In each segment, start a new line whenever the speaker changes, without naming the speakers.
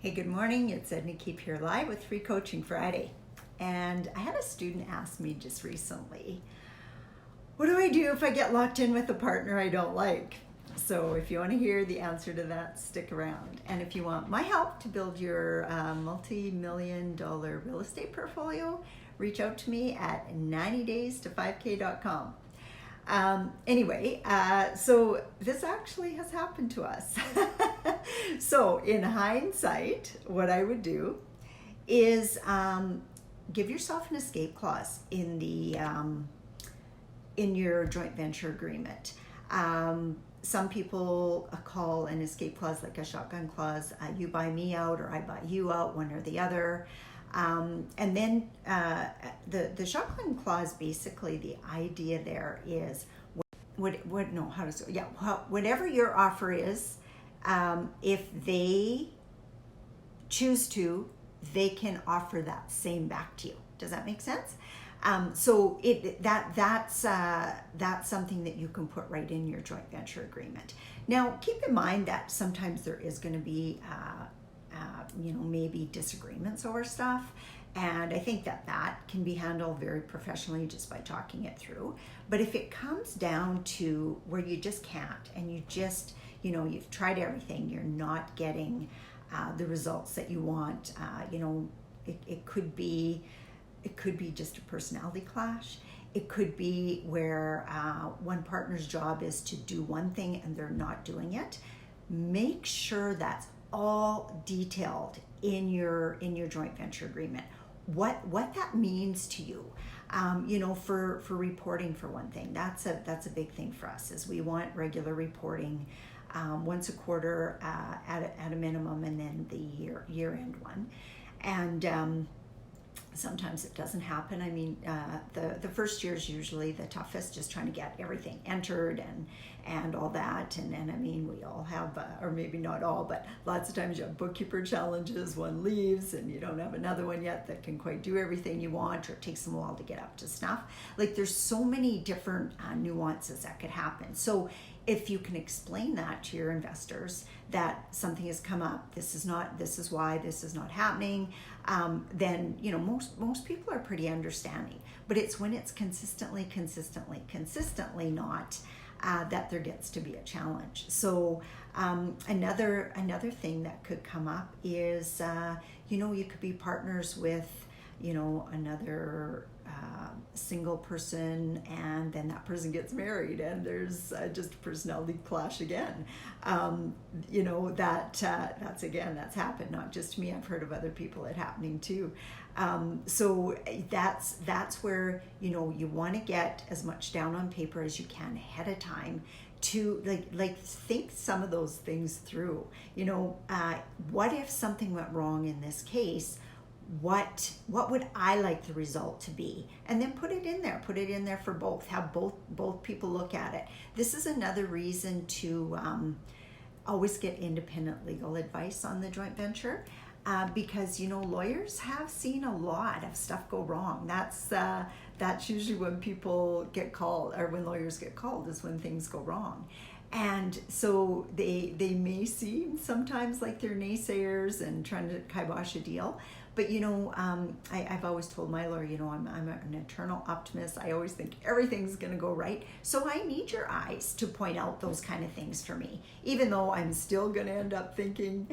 Hey, good morning. It's Edna Keep here live with Free Coaching Friday. And I had a student ask me just recently, what do I do if I get locked in with a partner I don't like? So if you want to hear the answer to that, stick around. And if you want my help to build your multi-million-dollar real estate portfolio, reach out to me at 90daysto5k.com. So this actually has happened to us. So in hindsight, what I would do is give yourself an escape clause in the in your joint venture agreement. Some people call an escape clause like a shotgun clause. You buy me out or I buy you out, one or the other. And then the Shockling clause, basically the idea there is whatever your offer is, if they choose to, they can offer that same back to you. Does that make sense? So that's something that you can put right in your joint venture agreement. Now, keep in mind that sometimes there is going to be maybe disagreements over stuff. And I think that can be handled very professionally just by talking it through. But if it comes down to where you just can't, and you just, you've tried everything, you're not getting the results that you want, it could be just a personality clash. It could be where one partner's job is to do one thing and they're not doing it. Make sure that's all detailed in your joint venture agreement. What that means to you, for reporting, for one thing, that's a big thing for us. Is we want regular reporting, once a quarter at a minimum, and then the year end one, and sometimes it doesn't happen. I mean, the first year is usually the toughest, just trying to get everything entered and all that. And I mean, we all have, or maybe not all, but lots of times you have bookkeeper challenges, one leaves and you don't have another one yet that can quite do everything you want, or it takes them a while to get up to snuff. Like, there's so many different nuances that could happen. So if you can explain that to your investors, that something has come up, this is why this is not happening, then most people are pretty understanding. But it's when it's consistently not that there gets to be a challenge. So another thing that could come up is you could be partners with another single person, and then that person gets married and there's just a personality clash again. That's happened, not just to me. I've heard of other people it happening too. So that's where you want to get as much down on paper as you can ahead of time to think some of those things through. What if something went wrong in this case? What would I like the result to be? And then put it in there for both. Have both people look at it. This is another reason to always get independent legal advice on the joint venture, because lawyers have seen a lot of stuff go wrong. That's usually when people get called, or when lawyers get called, is when things go wrong. And so they may seem sometimes like they're naysayers and trying to kibosh a deal. But I've always told my lawyer, I'm an eternal optimist. I always think everything's going to go right. So I need your eyes to point out those kind of things for me, even though I'm still going to end up thinking,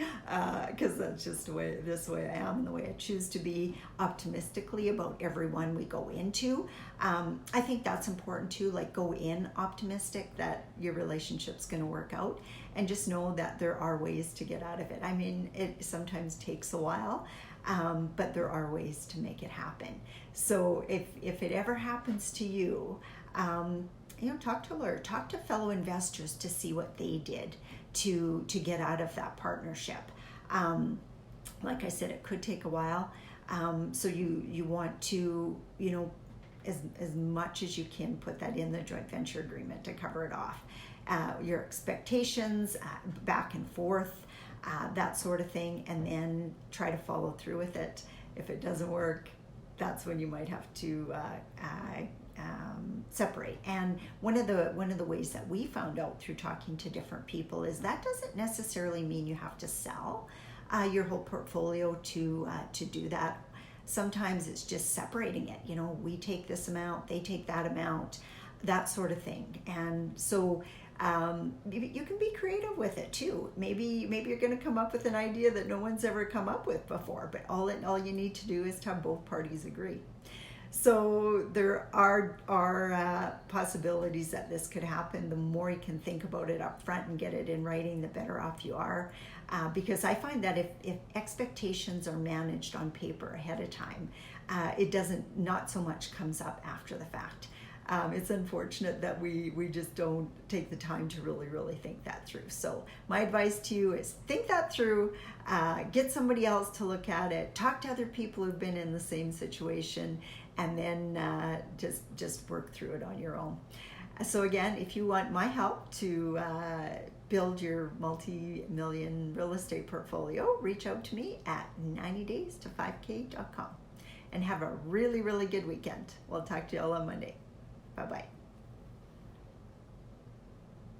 because that's just this way I am and the way I choose to be, optimistically about everyone we go into. I think that's important too. Like, go in optimistic that your relationship's going to work out, and just know that there are ways to get out of it. I mean, it sometimes takes a while. But there are ways to make it happen. So if it ever happens to you, talk to a lawyer, talk to fellow investors to see what they did to get out of that partnership. Like I said, it could take a while. So you want to, as much as you can, put that in the joint venture agreement to cover it off. Your expectations, back and forth, that sort of thing, and then try to follow through with it. If it doesn't work, that's when you might have to separate. And one of the ways that we found out through talking to different people is that doesn't necessarily mean you have to sell. your whole portfolio to do that. Sometimes it's just separating it. You know, we take this amount, they take that amount, that sort of thing. And so you can be creative with it too. Maybe you're going to come up with an idea that no one's ever come up with before, but all you need to do is to have both parties agree. So there are possibilities that this could happen. The more you can think about it up front and get it in writing, the better off you are. Because I find that if expectations are managed on paper ahead of time, it not so much comes up after the fact. It's unfortunate that we just don't take the time to really think that through. So my advice to you is think that through, get somebody else to look at it, talk to other people who've been in the same situation, and then just work through it on your own. So again, if you want my help to build your multi-million real estate portfolio, reach out to me at 90daysto5k.com, and have a really good weekend. We'll talk to you all on Monday. Bye-bye.